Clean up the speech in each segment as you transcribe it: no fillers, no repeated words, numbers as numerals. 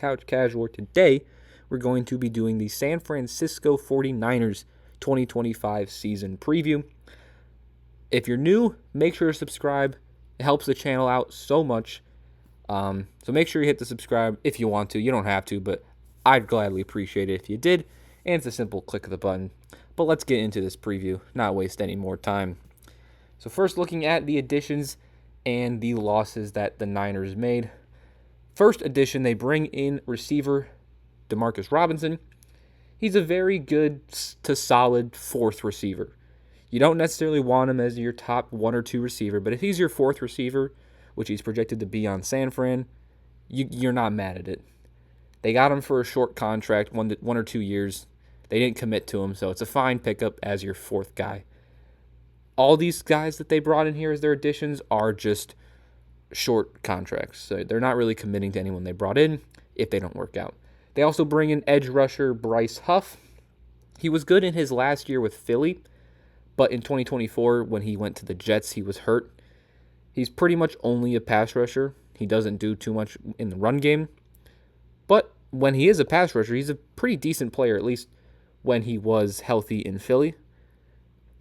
Couch Casual. Today, we're going to be doing the San Francisco 49ers 2025 season preview. If you're new, make sure to subscribe. It helps the channel out so much. So make sure you hit the subscribe if you want to. You don't have to, but I'd gladly appreciate it if you did. And it's a simple click of the button. But let's get into this preview, not waste any more time. So first, looking at the additions and the losses that the Niners made. First addition, they bring in receiver Demarcus Robinson. He's a very good to solid fourth receiver. You don't necessarily want him as your top one or two receiver, but if he's your fourth receiver, which he's projected to be on San Fran, you're not mad at it. They got him for a short contract, 1 or 2 years. They didn't commit to him, so it's a fine pickup as your fourth guy. All these guys that they brought in here as their additions are just short contracts. So they're not really committing to anyone they brought in if they don't work out. They also bring in edge rusher Bryce Huff. He was good in his last year with Philly, but in 2024, when he went to the Jets, he was hurt. He's pretty much only a pass rusher. He doesn't do too much in the run game. But when he is a pass rusher, he's a pretty decent player, at least when he was healthy in Philly.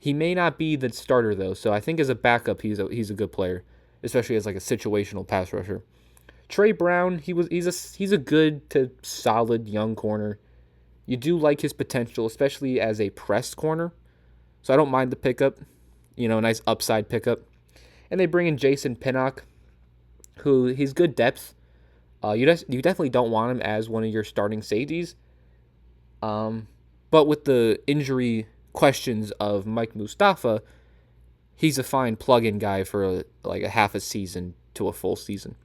He may not be the starter, though, so I think as a backup, he's a good player, especially as like a situational pass rusher. Trey Brown, he's a good to solid young corner. You do like his potential, especially as a pressed corner, so I don't mind the pickup. A nice upside pickup. And they bring in Jason Pinnock, who he's good depth. You definitely don't want him as one of your starting safeties. But with the injury questions of Mike Mustafa, he's a fine plug-in guy for a half a season to a full season.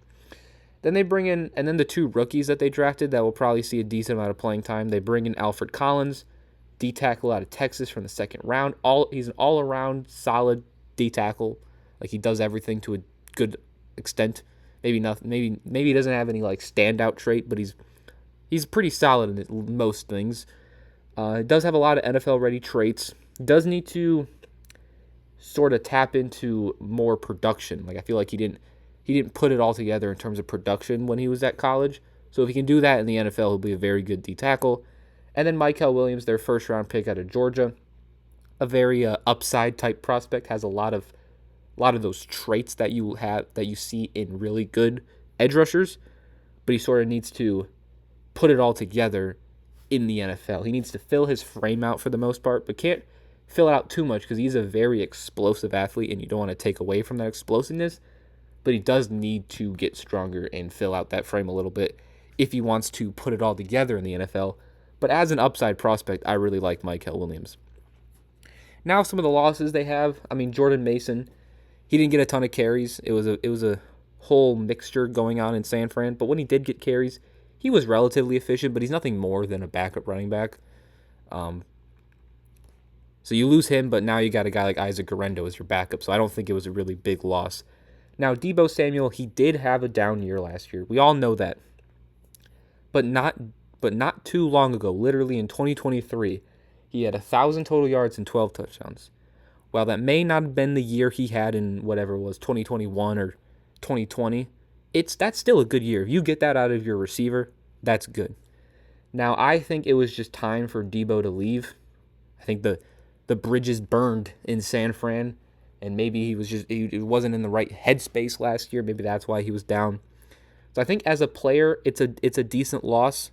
Then they bring in, and then the two rookies that they drafted that will probably see a decent amount of playing time. They bring in Alfred Collins, D-tackle out of Texas from the second round. He's an all-around solid D-tackle. Like, he does everything to a good extent. Maybe nothing. Maybe he doesn't have any standout trait, but he's pretty solid in most things. He does have a lot of NFL-ready traits. Does need to sort of tap into more production. I feel like he didn't put it all together in terms of production when he was at college. So if he can do that in the NFL, he'll be a very good D-tackle. And then Mykel Williams, their first-round pick out of Georgia, a very upside type prospect, has a lot of those traits that you see in really good edge rushers, but he sort of needs to put it all together in the NFL. He needs to fill his frame out for the most part, but can't fill it out too much because he's a very explosive athlete, and you don't want to take away from that explosiveness, but he does need to get stronger and fill out that frame a little bit if he wants to put it all together in the NFL. But as an upside prospect, I really like Mykel Williams. Now some of the losses they have, Jordan Mason, he didn't get a ton of carries. It was a whole mixture going on in San Fran, but when he did get carries, he was relatively efficient, but he's nothing more than a backup running back. So you lose him, but now you got a guy like Isaac Guerendo as your backup, so I don't think it was a really big loss. Now, Deebo Samuel, he did have a down year last year. We all know that. But not too long ago, literally in 2023, he had 1,000 total yards and 12 touchdowns. While that may not have been the year he had in whatever it was, 2021 or 2020, that's still a good year. If you get that out of your receiver, that's good. Now, I think it was just time for Deebo to leave. I think the bridges burned in San Fran, and maybe he wasn't in the right headspace last year. Maybe that's why he was down. So I think as a player, it's a decent loss,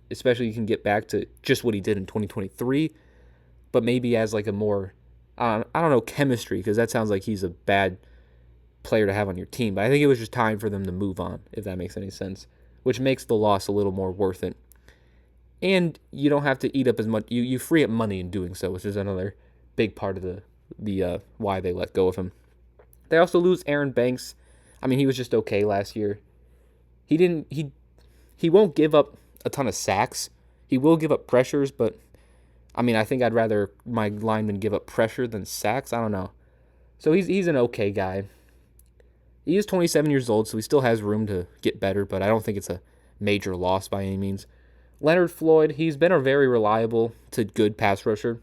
especially you can get back to just what he did in 2023, but maybe as a more, I don't know, chemistry, because that sounds like he's a bad player to have on your team, but I think it was just time for them to move on, if that makes any sense, which makes the loss a little more worth it. And you don't have to eat up as much, you free up money in doing so, which is another big part of the why they let go of him. They also lose Aaron Banks. He was just okay last year. He won't give up a ton of sacks. He will give up pressures, but I think I'd rather my linemen give up pressure than sacks. I don't know. So he's an okay guy. He is 27 years old, so he still has room to get better, but I don't think it's a major loss by any means. Leonard Floyd, he's been a very reliable to good pass rusher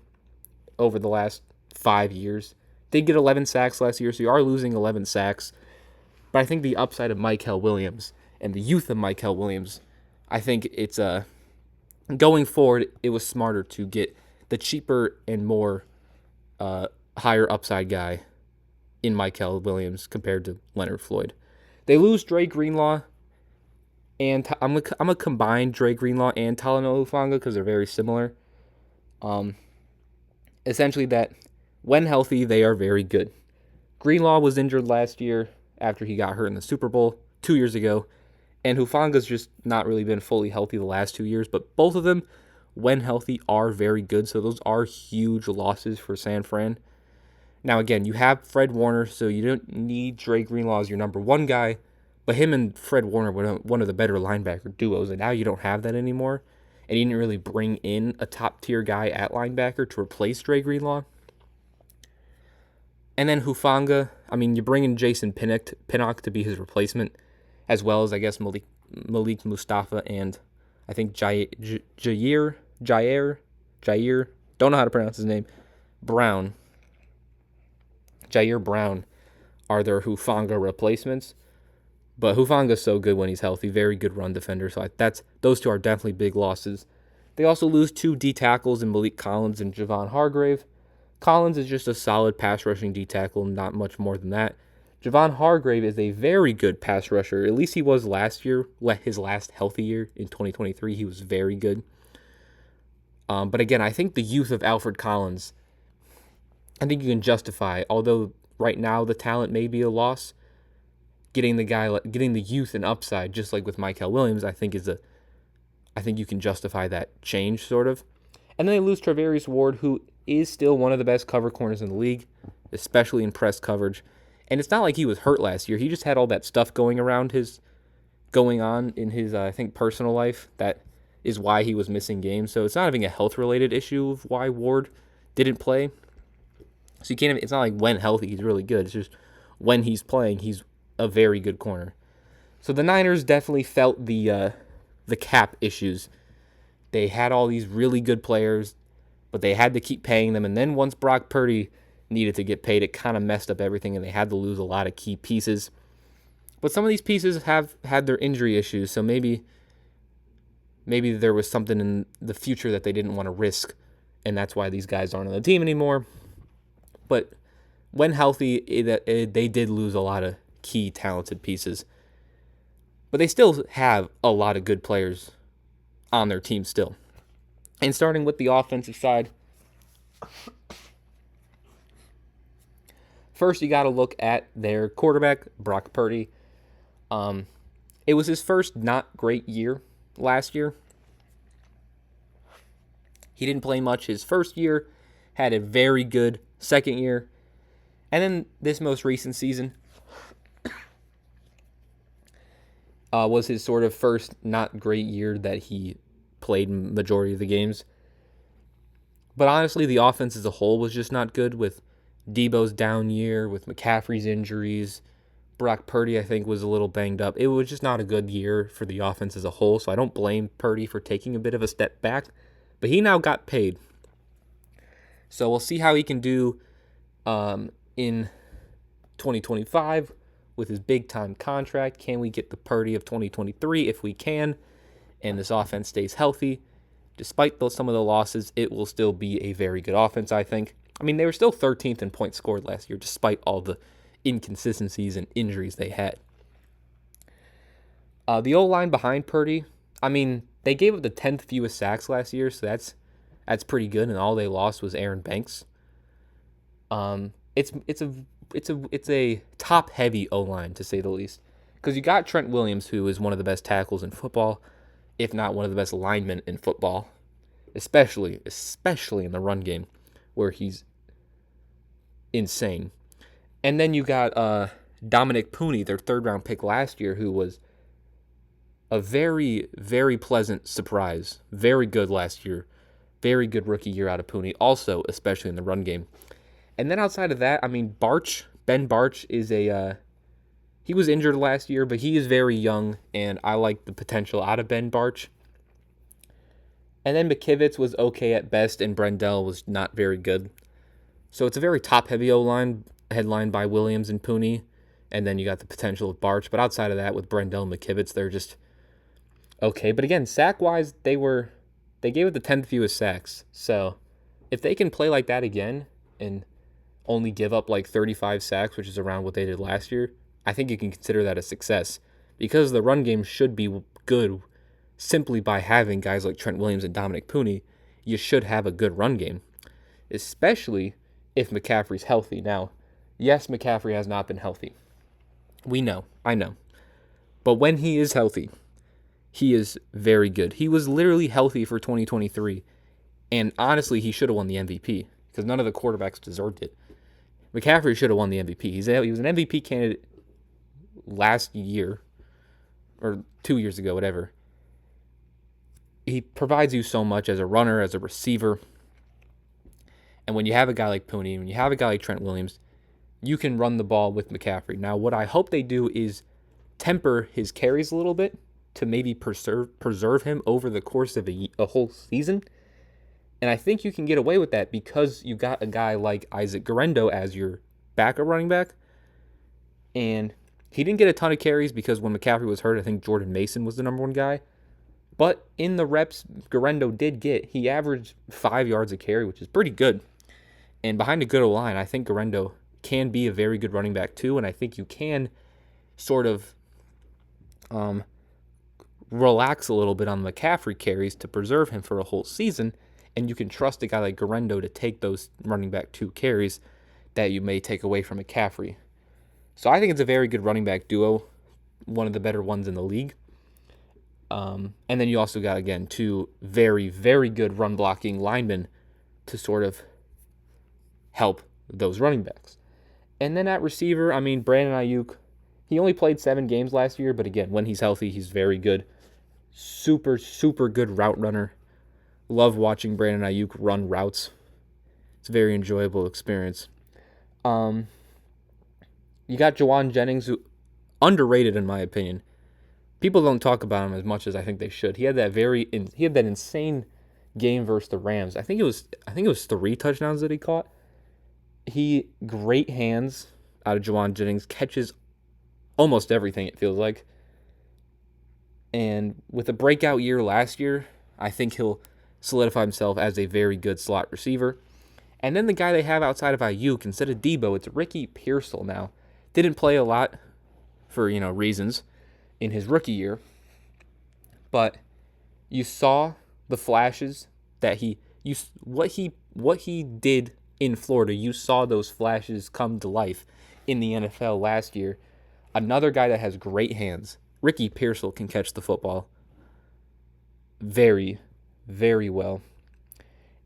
over the last 5 years. Did get 11 sacks last year, so you are losing 11 sacks. But I think the upside of Mykel Williams and the youth of Mykel Williams I think it's going forward, it was smarter to get the cheaper and more higher upside guy in Michael Williams compared to Leonard Floyd. They lose Dre Greenlaw, and I'm gonna combine Dre Greenlaw and Talanoa Hufanga because they're very similar. Essentially, that when healthy, they are very good. Greenlaw was injured last year after he got hurt in the Super Bowl 2 years ago, and Hufanga's just not really been fully healthy the last 2 years, but both of them, when healthy, are very good, so those are huge losses for San Fran. Now, again, you have Fred Warner, so you don't need Dre Greenlaw as your number one guy, but him and Fred Warner were one of the better linebacker duos, and now you don't have that anymore, and you didn't really bring in a top-tier guy at linebacker to replace Dre Greenlaw. And then Hufanga, I mean, you bring in Jason Pinnock to be his replacement, as well as, I guess, Malik Mustafa and I think Jair, don't know how to pronounce his name, Jair Brown are their Hufanga replacements. But Hufanga's so good when he's healthy, very good run defender. So those two are definitely big losses. They also lose 2 D tackles in Malik Collins and Javon Hargrave. Collins is just a solid pass rushing D tackle, not much more than that. Javon Hargrave is a very good pass rusher. At least he was last year, his last healthy year in 2023. He was very good. But again, I think the youth of Alfred Collins, I think you can justify, although right now the talent may be a loss, getting the youth and upside, just like with Michael Williams, I think you can justify that change, sort of. And then they lose Travarius Ward, who is still one of the best cover corners in the league, especially in press coverage. And it's not like he was hurt last year. He just had all that stuff going on in his, I think, personal life. That is why he was missing games. So it's not having a health-related issue of why Ward didn't play. So it's not like when healthy, he's really good. It's just when he's playing, he's a very good corner. So the Niners definitely felt the cap issues. They had all these really good players, but they had to keep paying them. And then once Brock Purdy needed to get paid, it kind of messed up everything, and they had to lose a lot of key pieces. But some of these pieces have had their injury issues, so maybe there was something in the future that they didn't want to risk, and that's why these guys aren't on the team anymore. But when healthy, they did lose a lot of key talented pieces. But they still have a lot of good players on their team still. And starting with the offensive side, first you got to look at their quarterback, Brock Purdy. It was his first not great year last year. He didn't play much his first year, had a very good second year, and then this most recent season was his sort of first not great year that he played majority of the games. But honestly, the offense as a whole was just not good, with Debo's down year, with McCaffrey's injuries. Brock Purdy, I think, was a little banged up. It was just not a good year for the offense as a whole, so I don't blame Purdy for taking a bit of a step back. But he now got paid. So we'll see how he can do in 2025 with his big-time contract. Can we get the Purdy of 2023? If we can, and this offense stays healthy, despite some of the losses, it will still be a very good offense, I think. I mean, they were still 13th in points scored last year, despite all the inconsistencies and injuries they had. The O-line behind Purdy, I mean, they gave up the 10th fewest sacks last year, so that's pretty good, and all they lost was Aaron Banks. It's a top-heavy O-line, to say the least, because you got Trent Williams, who is one of the best tackles in football, if not one of the best linemen in football, especially in the run game, where he's insane. And then you got Dominic Pooney, their third-round pick last year, who was a very, very pleasant surprise. Very good last year. Very good rookie year out of Pooney, also, especially in the run game. And then outside of that, I mean, Ben Barch is he was injured last year, but he is very young, and I like the potential out of Ben Barch. And then McKivitz was okay at best, and Brendel was not very good. So it's a very top-heavy O-line, headlined by Williams and Pooney, and then you got the potential of Barch. But outside of that, with Brendel and McKivitz, they're just okay. But again, sack-wise, they gave it the 10th fewest sacks. So if they can play like that again and only give up like 35 sacks, which is around what they did last year, I think you can consider that a success because the run game should be good simply by having guys like Trent Williams and Dominic Pooney. You should have a good run game, especially if McCaffrey's healthy. Now, yes, McCaffrey has not been healthy. We know, I know. But when he is healthy, he is very good. He was literally healthy for 2023, and honestly, he should have won the MVP because none of the quarterbacks deserved it. McCaffrey should have won the MVP. He was an MVP candidate last year, or 2 years ago, whatever. He provides you so much as a runner, as a receiver. And when you have a guy like Pooney, when you have a guy like Trent Williams, you can run the ball with McCaffrey. Now, what I hope they do is temper his carries a little bit to maybe preserve him over the course of a whole season. And I think you can get away with that because you got a guy like Isaac Guerendo as your backup running back. And he didn't get a ton of carries because when McCaffrey was hurt, I think Jordan Mason was the number one guy. But in the reps Guerendo did get, he averaged 5 yards a carry, which is pretty good. And behind a good O-line, I think Guerendo can be a very good running back too. And I think you can sort of relax a little bit on McCaffrey carries to preserve him for a whole season. And you can trust a guy like Guerendo to take those running back 2 carries that you may take away from McCaffrey. So I think it's a very good running back duo, one of the better ones in the league. And then you also got, again, 2 very, very good run blocking linemen to sort of help those running backs. And then at receiver, I mean, Brandon Aiyuk, he only played 7 games last year, but again, when he's healthy, he's very good. Super, super good route runner. Love watching Brandon Aiyuk run routes. It's a very enjoyable experience. You got Jauan Jennings, who underrated in my opinion. People don't talk about him as much as I think they should. He had that insane game versus the Rams. I think it was 3 touchdowns that he caught. Great hands out of Jauan Jennings, catches almost everything, it feels like. And with a breakout year last year, I think he'll solidify himself as a very good slot receiver. And then the guy they have outside of Aiyuk, instead of Debo, it's Ricky Pearsall now. Didn't play a lot for, reasons in his rookie year. But you saw the flashes that what he did in Florida. You saw those flashes come to life in the NFL last year. Another guy that has great hands. Ricky Pearsall can catch the football very, very well.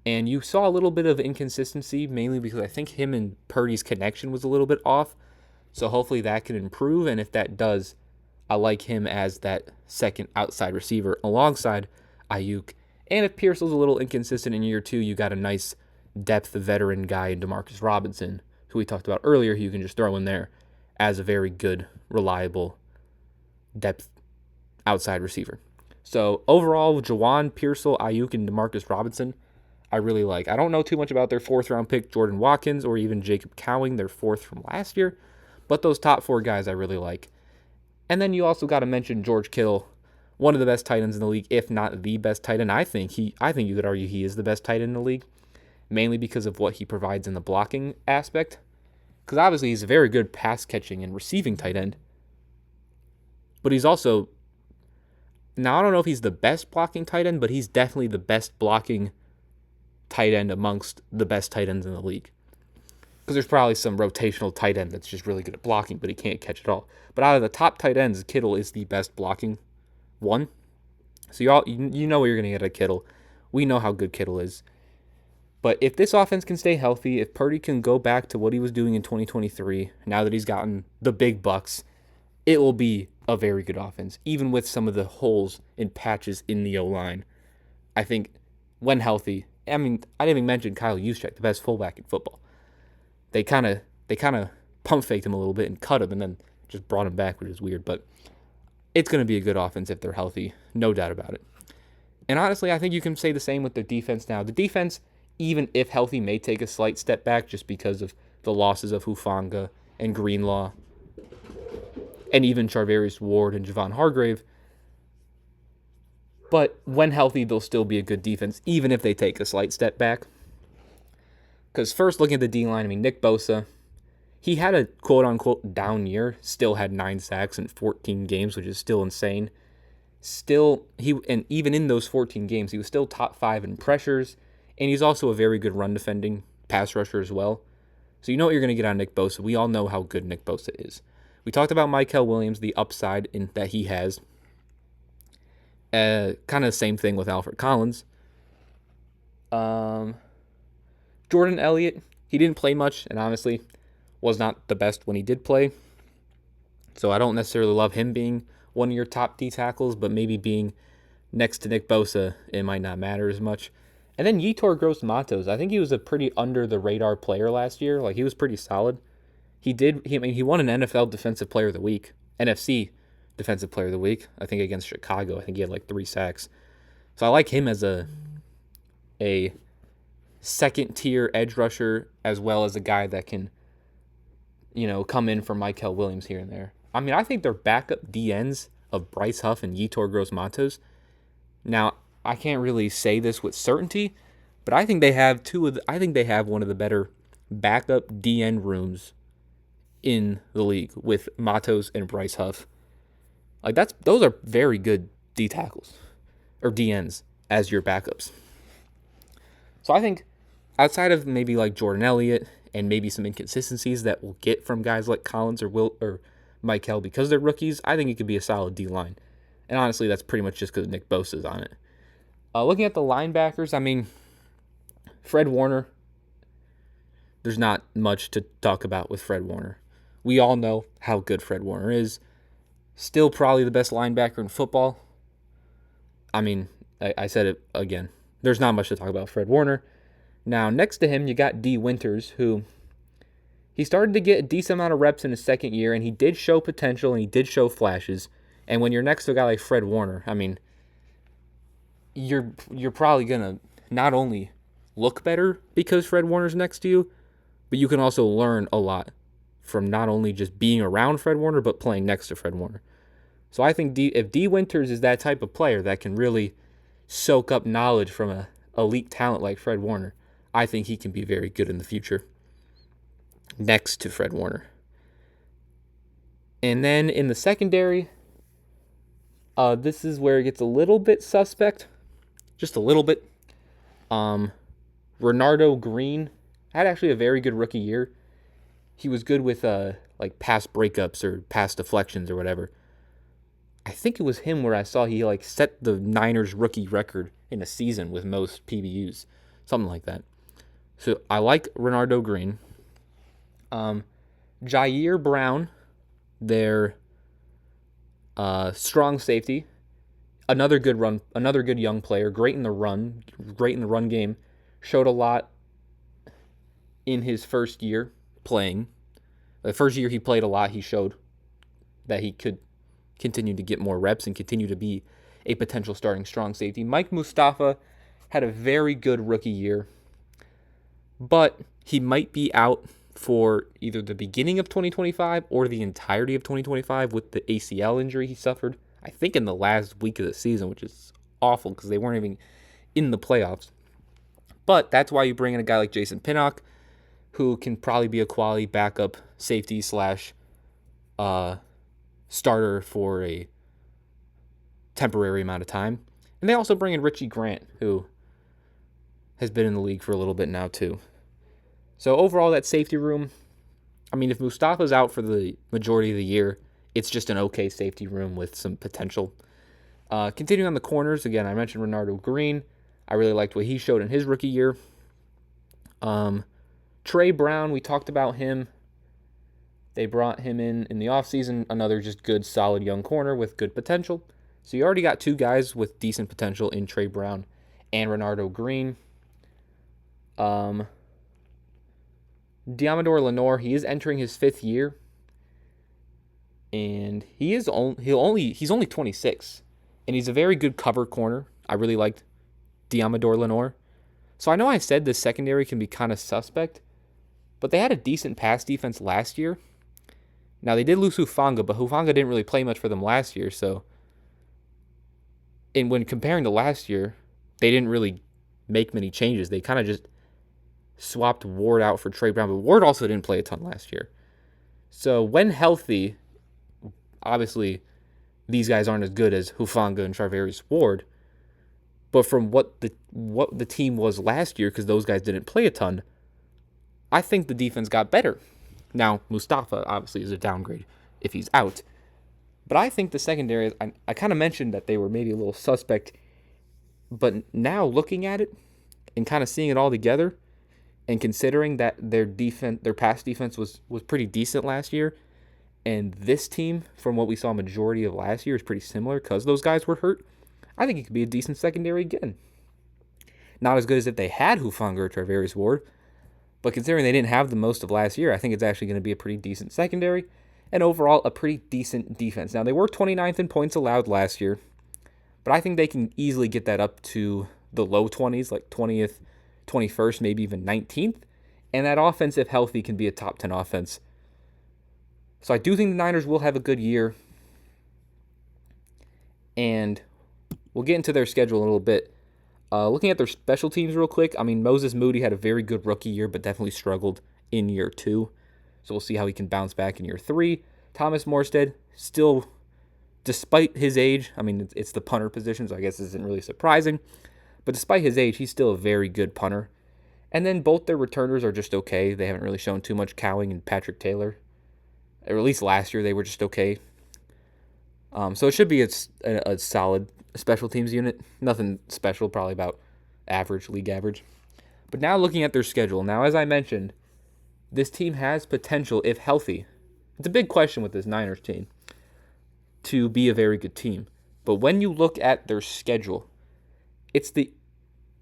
And you saw a little bit of inconsistency, mainly because I think him and Purdy's connection was a little bit off. So hopefully that can improve. And if that does, I like him as that second outside receiver alongside Aiyuk. And if Pearsall's a little inconsistent in year 2, you got a nice depth veteran guy in Demarcus Robinson, who we talked about earlier, who you can just throw in there as a very good, reliable depth outside receiver. So overall, Jauan, Pearsall, Aiyuk, and Demarcus Robinson, I really like. I don't know too much about their 4th-round pick, Jordan Watkins, or even Jacob Cowing, their 4th from last year. But those top 4 guys I really like. And then you also got to mention George Kittle, one of the best tight ends in the league, if not the best tight end. I think you could argue he is the best tight end in the league, mainly because of what he provides in the blocking aspect. Because obviously he's a very good pass catching and receiving tight end. But he's also, now I don't know if he's the best blocking tight end, but he's definitely the best blocking tight end amongst the best tight ends in the league. Because there's probably some rotational tight end that's just really good at blocking, but he can't catch it all. But out of the top tight ends, Kittle is the best blocking one. So you know what you're going to get at Kittle. We know how good Kittle is. But if this offense can stay healthy, if Purdy can go back to what he was doing in 2023, now that he's gotten the big bucks, it will be a very good offense, even with some of the holes and patches in the O-line. I think when healthy, I didn't even mention Kyle Juszczyk, the best fullback in football. They kind of pump faked him a little bit and cut him and then just brought him back, which is weird. But it's going to be a good offense if they're healthy, no doubt about it. And honestly, I think you can say the same with the defense now. The defense, even if healthy, may take a slight step back just because of the losses of Hufanga and Greenlaw and even Charvarius Ward and Javon Hargrave. But when healthy, they'll still be a good defense, even if they take a slight step back. Because first, looking at the D-line, I mean, Nick Bosa, he had a quote-unquote down year, still had 9 sacks in 14 games, which is still insane. And even in those 14 games, he was still top 5 in pressures, and he's also a very good run defending pass rusher as well. So you know what you're going to get on Nick Bosa. We all know how good Nick Bosa is. We talked about Mykel Williams, the upside that he has. Kind of the same thing with Alfred Collins. Jordan Elliott, he didn't play much, and honestly was not the best when he did play. So I don't necessarily love him being one of your top D tackles, but maybe being next to Nick Bosa, it might not matter as much. And then Yetur Gross-Matos, I think he was a pretty under-the-radar player last year. Like, he was pretty solid. He won an NFL Defensive Player of the Week, NFC Defensive Player of the Week, I think against Chicago. I think he had like 3 sacks. So I like him as a second-tier edge rusher, as well as a guy that can, come in for Mykel Williams here and there. I mean, I think they're backup DNs of Bryce Huff and Yetur Gross-Matos. Now, I can't really say this with certainty, but I think they have one of the better backup DN rooms in the league with Matos and Bryce Huff. Like those are very good D tackles or DNs as your backups. So I think outside of maybe like Jordan Elliott and maybe some inconsistencies that we'll get from guys like Collins or Mykel because they're rookies, I think it could be a solid D line. And honestly, that's pretty much just because Nick Bosa's on it. Looking at the linebackers, I mean, Fred Warner, there's not much to talk about with Fred Warner. We all know how good Fred Warner is. Still probably the best linebacker in football. I mean, I said it again. There's not much to talk about Fred Warner. Now, next to him, you got Dee Winters, who he started to get a decent amount of reps in his second year, and he did show potential, and he did show flashes. And when you're next to a guy like Fred Warner, I mean, you're probably going to not only look better because Fred Warner's next to you, but you can also learn a lot from not only just being around Fred Warner, but playing next to Fred Warner. So I think if Dee Winters is that type of player that can really soak up knowledge from an elite talent like Fred Warner, I think he can be very good in the future next to Fred Warner. And then in the secondary, this is where it gets a little bit suspect. Just a little bit. Renardo Green had actually a very good rookie year. He was good with like pass breakups or pass deflections or whatever. I think it was him where I saw he like set the Niners rookie record in a season with most PBUs. Something like that. So I like Renardo Green. Jair Brown, their strong safety. Another good young player, great in the run game. Showed a lot in his first year playing. The first year he played a lot, he showed that he could continue to get more reps and continue to be a potential starting strong safety. Mike Mustafa had a very good rookie year, but he might be out for either the beginning of 2025 or the entirety of 2025 with the ACL injury he suffered, I think in the last week of the season, which is awful because they weren't even in the playoffs. But that's why you bring in a guy like Jason Pinnock, who can probably be a quality backup safety / starter for a temporary amount of time. And they also bring in Richie Grant, who has been in the league for a little bit now too. So overall, that safety room, I mean, if Mustafa's out for the majority of the year, it's just an okay safety room with some potential. Continuing on the corners, again, I mentioned Renardo Green. I really liked what he showed in his rookie year. Trey Brown, we talked about him. They brought him in the offseason, another just good, solid young corner with good potential. So you already got 2 guys with decent potential in Trey Brown and Renardo Green. Diamador Lenore, he is entering his 5th year. And he's only 26. And he's a very good cover corner. I really liked Diamador Lenore. So I know I said the secondary can be kind of suspect, but they had a decent pass defense last year. Now, they did lose Hufanga, but Hufanga didn't really play much for them last year, so And when comparing to last year, they didn't really make many changes. They kind of just swapped Ward out for Trey Brown, but Ward also didn't play a ton last year. So when healthy, obviously these guys aren't as good as Hufanga and Charvarius Ward, but from what the team was last year, because those guys didn't play a ton, I think the defense got better. Now, Mustafa obviously is a downgrade if he's out, but I think the secondary, I kind of mentioned that they were maybe a little suspect, but now looking at it and kind of seeing it all together, and considering that their pass defense was pretty decent last year, and this team, from what we saw majority of last year, is pretty similar because those guys were hurt, I think it could be a decent secondary again. Not as good as if they had Hufanga or Charvarius Ward, but considering they didn't have the most of last year, I think it's actually going to be a pretty decent secondary, and overall a pretty decent defense. Now, they were 29th in points allowed last year, but I think they can easily get that up to the low 20s, like 20th, 21st, maybe even 19th. And that offense, if healthy, can be a top 10 offense. So I do think the Niners will have a good year. And we'll get into their schedule a little bit. Looking at their special teams real quick, I mean, Moses Moody had a very good rookie year, but definitely struggled in year 2. So we'll see how he can bounce back in year 3. Thomas Morstead, still, despite his age, I mean, it's the punter position, so I guess this isn't really surprising. But despite his age, he's still a very good punter. And then both their returners are just okay. They haven't really shown too much. Cowing and Patrick Taylor. Or at least last year, they were just okay. So it should be a solid special teams unit. Nothing special, probably about average, league average. But now looking at their schedule. Now, as I mentioned, this team has potential, if healthy. It's a big question with this Niners team to be a very good team. But when you look at their schedule, it's the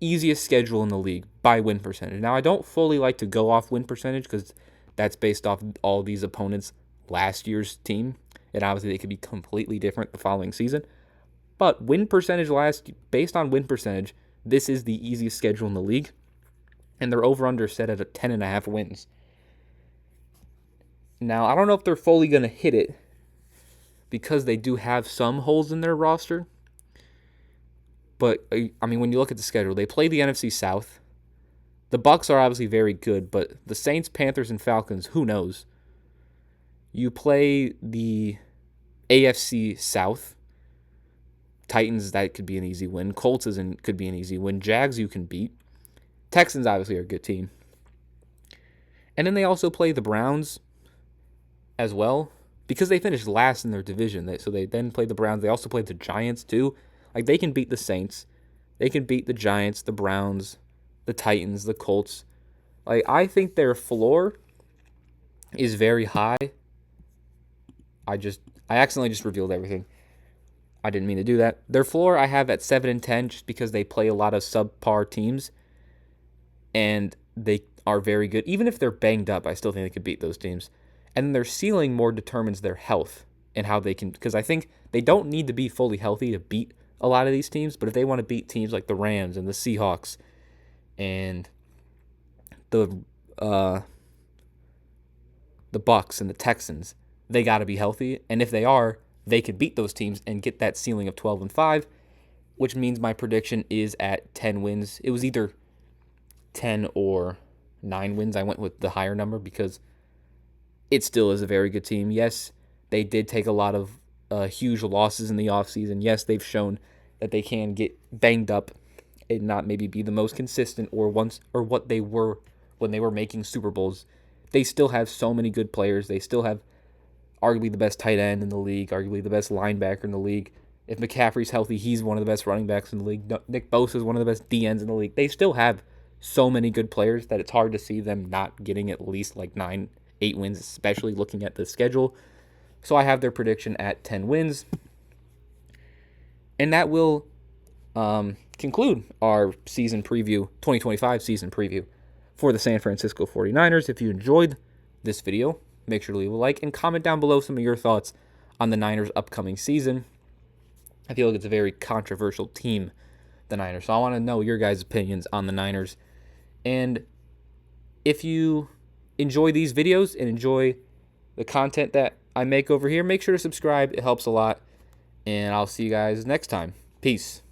easiest schedule in the league by win percentage. Now, I don't fully like to go off win percentage because that's based off all these opponents' last year's team. And obviously, they could be completely different the following season. But win percentage based on win percentage, this is the easiest schedule in the league. And they're over-under set at 10.5 wins. Now, I don't know if they're fully going to hit it because they do have some holes in their roster. But, I mean, when you look at the schedule, they play the NFC South. The Bucs are obviously very good, but the Saints, Panthers, and Falcons, who knows? You play the AFC South. Titans, that could be an easy win. Colts could be an easy win. Jags, you can beat. Texans, obviously, are a good team. And then they also play the Browns as well because they finished last in their division. So they then play the Browns. They also play the Giants, too. Like, they can beat the Saints. They can beat the Giants, the Browns, the Titans, the Colts. Like, I think their floor is very high. I accidentally just revealed everything. I didn't mean to do that. Their floor I have at 7-10 just because they play a lot of subpar teams. And they are very good. Even if they're banged up, I still think they could beat those teams. And then their ceiling more determines their health and how they can. Because I think they don't need to be fully healthy to beat a lot of these teams. But if they want to beat teams like the Rams and the Seahawks and the Bucs and the Texans, they got to be healthy. And if they are, they could beat those teams and get that ceiling of 12-5, which means my prediction is at 10 wins. It was either 10 or 9 wins. I went with the higher number because it still is a very good team. Yes, they did take a lot of huge losses in the offseason. Yes, they've shown that they can get banged up and not maybe be the most consistent or what they were when they were making Super Bowls. They still have so many good players. They still have arguably the best tight end in the league, arguably the best linebacker in the league. If McCaffrey's healthy, he's one of the best running backs in the league. Nick Bosa is one of the best DNs in the league. They still have so many good players that it's hard to see them not getting at least like 9-8 wins, especially looking at the schedule. So I have their prediction at 10 wins. And that will conclude our season preview, 2025 season preview for the San Francisco 49ers. If you enjoyed this video, make sure to leave a like and comment down below some of your thoughts on the Niners' upcoming season. I feel like it's a very controversial team, the Niners. So I want to know your guys' opinions on the Niners. And if you enjoy these videos and enjoy the content that I make over here, make sure to subscribe. It helps a lot. And I'll see you guys next time. Peace.